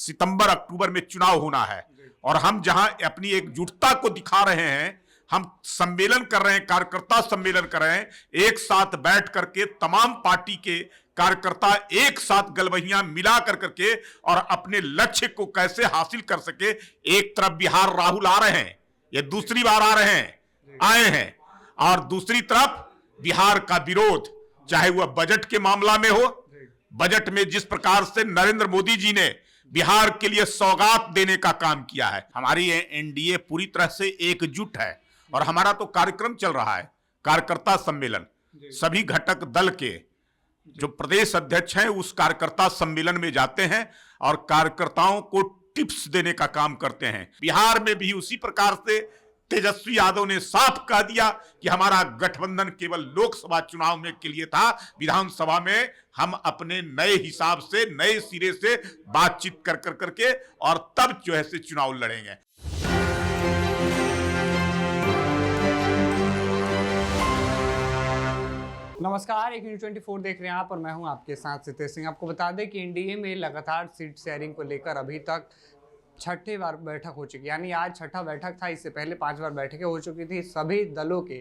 सितंबर अक्टूबर में चुनाव होना है और हम जहां अपनी एकजुटता को दिखा रहे हैं, हम सम्मेलन कर रहे हैं, कार्यकर्ता सम्मेलन कर रहे हैं, एक साथ बैठ करके तमाम पार्टी के कार्यकर्ता एक साथ गलबहियां मिला करके और अपने लक्ष्य को कैसे हासिल कर सके। एक तरफ बिहार राहुल आ रहे हैं, ये दूसरी बार आ रहे हैं, आए हैं, और दूसरी तरफ बिहार का विरोध, चाहे वह बजट के मामला में हो, बजट में जिस प्रकार से नरेंद्र मोदी जी ने बिहार के लिए सौगात देने का काम किया है। हमारी एनडीए पूरी तरह से एकजुट है और हमारा तो कार्यक्रम चल रहा है, कार्यकर्ता सम्मेलन। सभी घटक दल के जो प्रदेश अध्यक्ष हैं उस कार्यकर्ता सम्मेलन में जाते हैं और कार्यकर्ताओं को टिप्स देने का काम करते हैं। बिहार में भी उसी प्रकार से तेजस्वी यादव ने साफ कह दिया कि हमारा गठबंधन केवल लोकसभा चुनाव में के लिए था, विधानसभा में हम अपने नए हिसाब से, नए सिरे से बातचीत कर करके और तब जो है से चुनाव लड़ेंगे। नमस्कार, एक न्यूज़ 24 देख रहे हैं आप और मैं हूं आपके साथ सितेश सिंह। आपको बता दें कि एनडीए में लगातार सीट शेयरिंग को लेकर अभी तक छठी बार बैठक हो चुकी, यानी आज छठा बैठक था। इससे पहले 5 बार बैठकें हो चुकी थी। सभी दलों के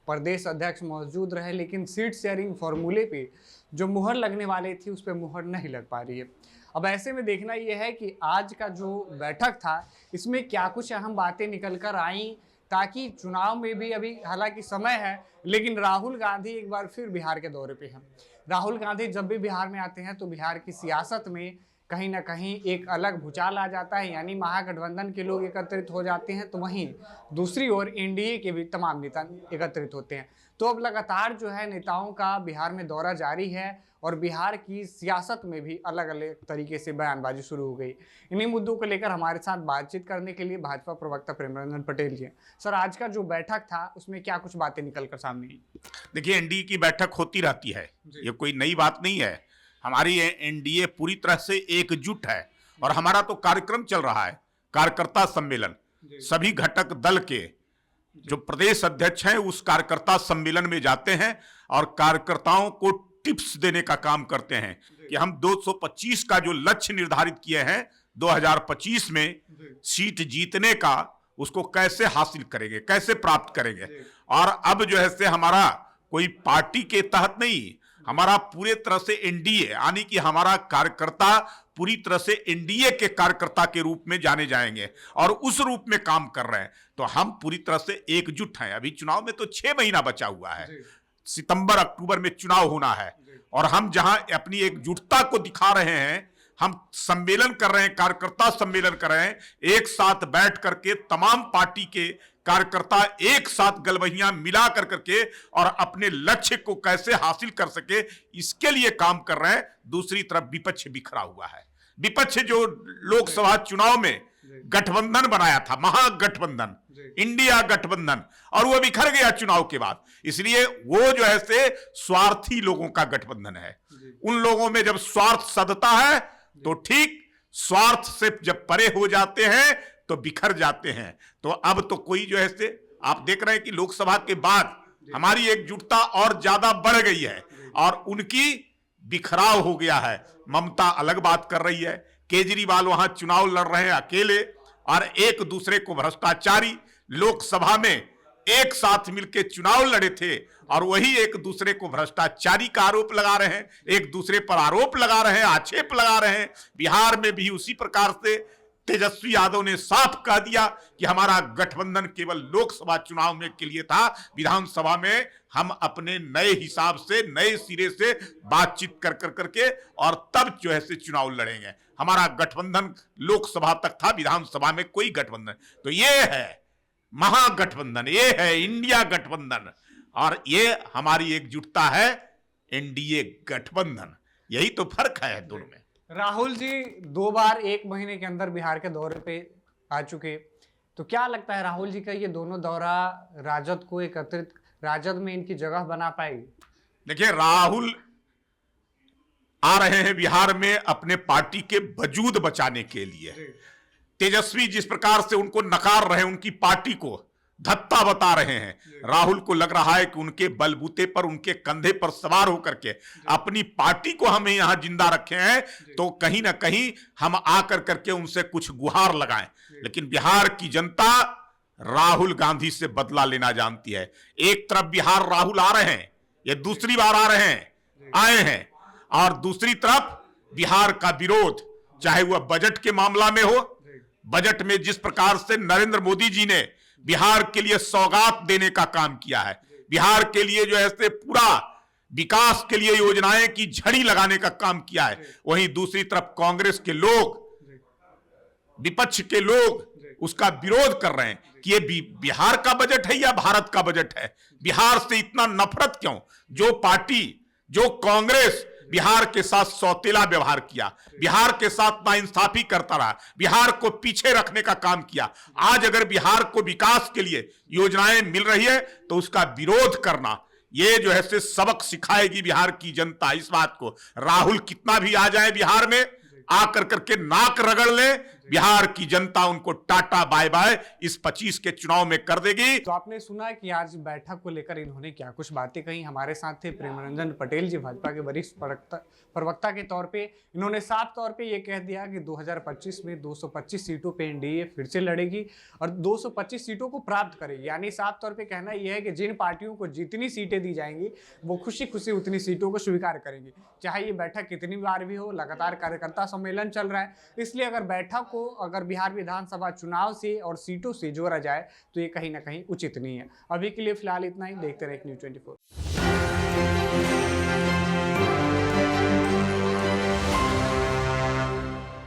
प्रदेश अध्यक्ष मौजूद रहे, लेकिन सीट शेयरिंग फॉर्मूले पे जो मुहर लगने वाली थी उस पर मुहर नहीं लग पा रही है। अब ऐसे में देखना यह है कि आज का जो बैठक था इसमें क्या कुछ अहम बातें निकल कर आई, ताकि चुनाव में भी अभी हालांकि समय है, लेकिन राहुल गांधी एक बार फिर बिहार के दौरे पे हैं। राहुल गांधी जब भी बिहार में आते हैं तो बिहार की सियासत में कहीं ना कहीं एक अलग भूचाल आ जाता है, यानी महागठबंधन के लोग एकत्रित हो जाते हैं, तो वहीं दूसरी ओर एनडीए के भी तमाम नेता एकत्रित होते हैं। तो अब लगातार जो है नेताओं का बिहार में दौरा जारी है और बिहार की सियासत में भी अलग अलग तरीके से बयानबाजी शुरू हो गई। इन्हीं मुद्दों को लेकर हमारे साथ बातचीत करने के लिए भाजपा प्रवक्ता प्रेमरंजन पटेल जी। सर, आज का जो बैठक था उसमें क्या कुछ बातें निकल कर सामने आई? देखिए, एनडीए की बैठक होती रहती है, ये कोई नई बात नहीं है। हमारी एनडीए पूरी तरह से एकजुट है और हमारा तो कार्यक्रम चल रहा है, कार्यकर्ता सम्मेलन। सभी घटक दल के जो प्रदेश अध्यक्ष हैं उस कार्यकर्ता सम्मेलन में जाते हैं और कार्यकर्ताओं को टिप्स देने का काम करते हैं कि हम 225 का जो लक्ष्य निर्धारित किए हैं 2025 में सीट जीतने का, उसको कैसे हासिल करेंगे, कैसे प्राप्त करेंगे। और अब जो है से हमारा कोई पार्टी के तहत नहीं, हमारा पूरे तरह से एनडीए, यानी कि हमारा कार्यकर्ता पूरी तरह से एनडीए के कार्यकर्ता के रूप में जाने जाएंगे और उस रूप में काम कर रहे हैं। तो हम पूरी तरह से एकजुट हैं। अभी चुनाव में तो 6 महीना बचा हुआ है, सितंबर अक्टूबर में चुनाव होना है और हम जहां अपनी एकजुटता को दिखा रहे हैं, हम सम्मेलन कर रहे हैं, कार्यकर्ता सम्मेलन कर रहे हैं, एक साथ बैठ करके तमाम पार्टी के कार्यकर्ता एक साथ गलबहियां मिला करके और अपने लक्ष्य को कैसे हासिल कर सके, इसके लिए काम कर रहे हैं। दूसरी तरफ विपक्ष बिखरा हुआ है। विपक्ष जो लोकसभा चुनाव में गठबंधन बनाया था, महागठबंधन, इंडिया गठबंधन, और वो बिखर गया चुनाव के बाद। इसलिए वो जो है से स्वार्थी लोगों का गठबंधन है। उन लोगों में जब स्वार्थ सधता है तो ठीक, स्वार्थ से जब परे हो जाते हैं तो बिखर जाते हैं। तो अब तो कोई जो है से आप देख रहे हैं कि लोकसभा के बाद हमारी एकजुटता और ज्यादा बढ़ गई है और उनकी बिखराव हो गया है। ममता अलग बात कर रही है, केजरीवाल वहां चुनाव लड़ रहे हैं अकेले और एक दूसरे को भ्रष्टाचारी, लोकसभा में एक साथ मिलकर चुनाव लड़े थे और वही एक दूसरे को भ्रष्टाचारी का आरोप लगा रहे हैं, एक दूसरे पर आरोप लगा रहे हैं, आक्षेप लगा रहे हैं। बिहार में भी उसी प्रकार से तेजस्वी यादव ने साफ कह दिया कि हमारा गठबंधन केवल लोकसभा चुनाव में के लिए था, विधानसभा में हम अपने नए हिसाब से, नए सिरे से बातचीत कर करके और तब जो है से चुनाव लड़ेंगे। हमारा गठबंधन लोकसभा तक था, विधानसभा में कोई गठबंधन। तो ये है महागठबंधन, ये है इंडिया गठबंधन और ये हमारी एकजुटता है एनडीए गठबंधन। यही तो फर्क है दोनों में। राहुल जी 2 बार 1 महीने के अंदर बिहार के दौरे पे आ चुके, तो क्या लगता है राहुल जी का ये दोनों दौरा राजद को एकत्रित, राजद में इनकी जगह बना पाएगी? देखिए, राहुल आ रहे हैं बिहार में अपने पार्टी के वजूद बचाने के लिए। तेजस्वी जिस प्रकार से उनको नकार रहे, उनकी पार्टी को, धत्ता बता रहे हैं। राहुल को लग रहा है कि उनके बलबूते पर, उनके कंधे पर सवार होकर के अपनी पार्टी को हमें यहां जिंदा रखे हैं, तो कहीं ना कहीं हम आकर करके उनसे कुछ गुहार लगाएं। लेकिन बिहार की जनता राहुल गांधी से बदला लेना जानती है। एक तरफ बिहार राहुल आ रहे हैं, ये दूसरी बार आ रहे हैं, आए हैं, और दूसरी तरफ बिहार का विरोध, चाहे वह बजट के मामला में हो, बजट में जिस प्रकार से नरेंद्र मोदी जी ने बिहार के लिए सौगात देने का काम किया है, बिहार के लिए जो है पूरा विकास के लिए योजनाएं की झड़ी लगाने का काम किया है, वहीं दूसरी तरफ कांग्रेस के लोग, विपक्ष के लोग उसका विरोध कर रहे हैं कि ये बिहार का बजट है या भारत का बजट है। बिहार से इतना नफरत क्यों? जो पार्टी, जो कांग्रेस बिहार के साथ सौतेला व्यवहार किया, बिहार के साथ नाइंसाफी करता रहा, बिहार को पीछे रखने का काम किया, आज अगर बिहार को विकास के लिए योजनाएं मिल रही है तो उसका विरोध करना, ये जो है से सबक सिखाएगी बिहार की जनता। इस बात को राहुल कितना भी आ जाए बिहार में, आकर करके नाक रगड़ ले, बिहार की जनता उनको टाटा बाय बाय इस 25 के चुनाव में कर देगी। तो आपने सुना कि आज बैठक को लेकर इन्होंने क्या कुछ बातें कही। हमारे साथ थे प्रेमरंजन पटेल जी, भाजपा के वरिष्ठ प्रवक्ता के तौर पे। इन्होंने साफ तौर पे ये कह दिया कि 2025 में 225 सीटों पे एनडीए फिर से लड़ेगी और 225 सीटों को प्राप्त करेगी। यानी साफ तौर पे कहना यह है कि जिन पार्टियों को जितनी सीटें दी जाएंगी वो खुशी खुशी उतनी सीटों को स्वीकार करेंगी, चाहे ये बैठक कितनी बार भी हो। लगातार कार्यकर्ता सम्मेलन चल रहा है, इसलिए अगर बैठक को अगर बिहार विधानसभा चुनाव से और सीटों से जोड़ा जाए तो ये कहीं ना कहीं उचित नहीं है। अभी के लिए फिलहाल इतना ही। देखते रहे न्यूज़ 24।